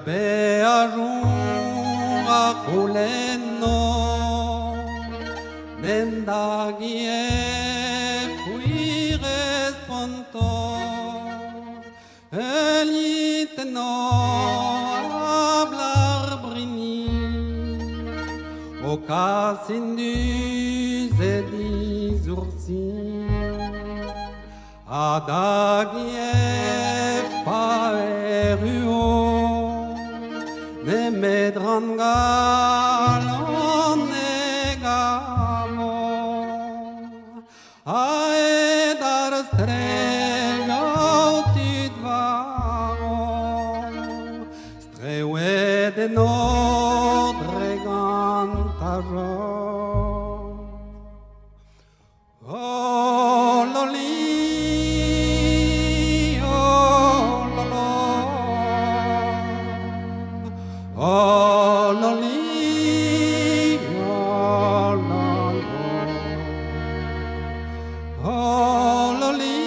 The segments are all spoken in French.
beajung akuleno mendagie fui responto elitno hablar brini o casindus et dis oursis adagiev paeruo ne medran galon negamo aedar stregautid varo streued en odregantajo oh loli oh loli, oh lolo, oh loli,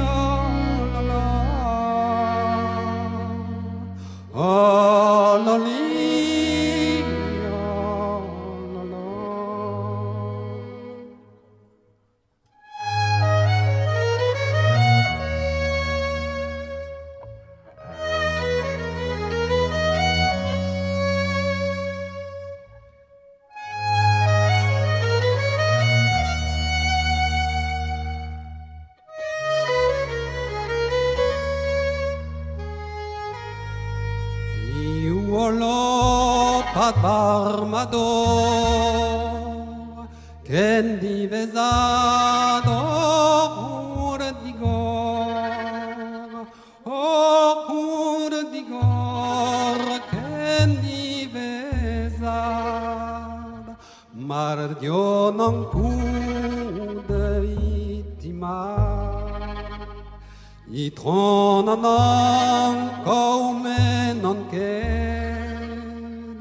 oh lolo, oh loli, oh lolo. Iuolo parmador, ken divesador cur digor, ken divesad, mardio non pude itimar, I tronanon come non qued,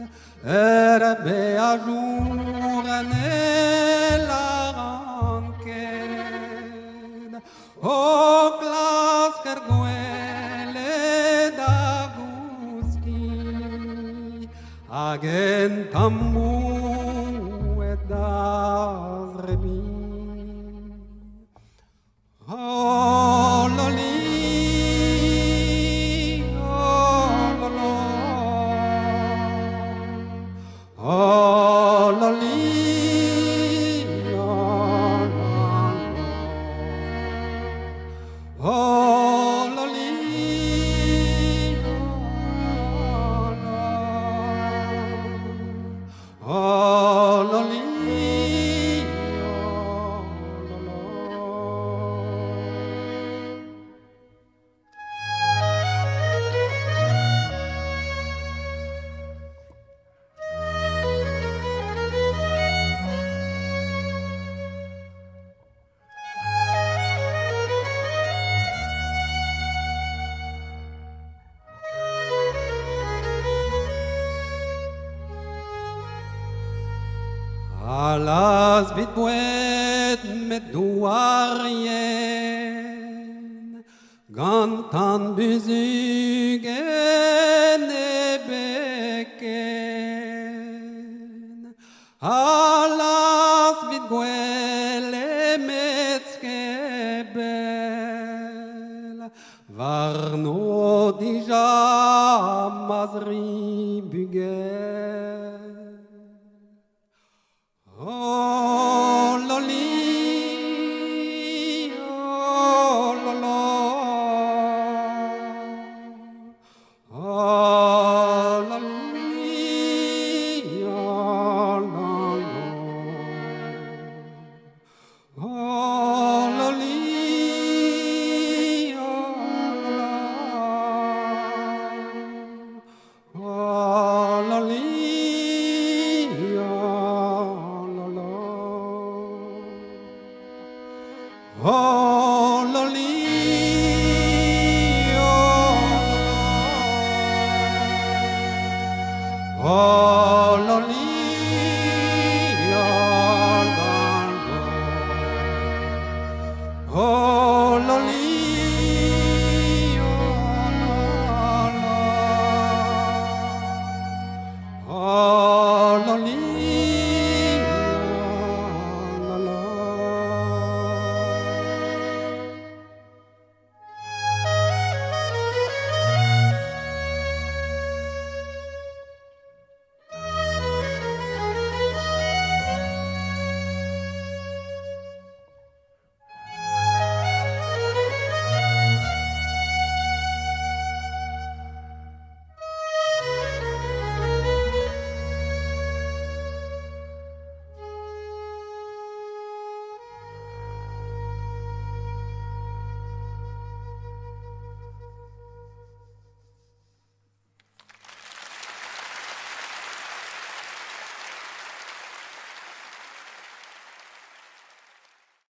beajur nella ranked, o clas kerguele daguski, agentamu et azrebi. Oh loli, oh lolo, oh loli, oh lolo, oh loli, oh lolo, oh loli. Alas vitbuet met douarien, gantan buzugen e beken. Alas vitguele metskebel, varno dija mazri bugel. Oh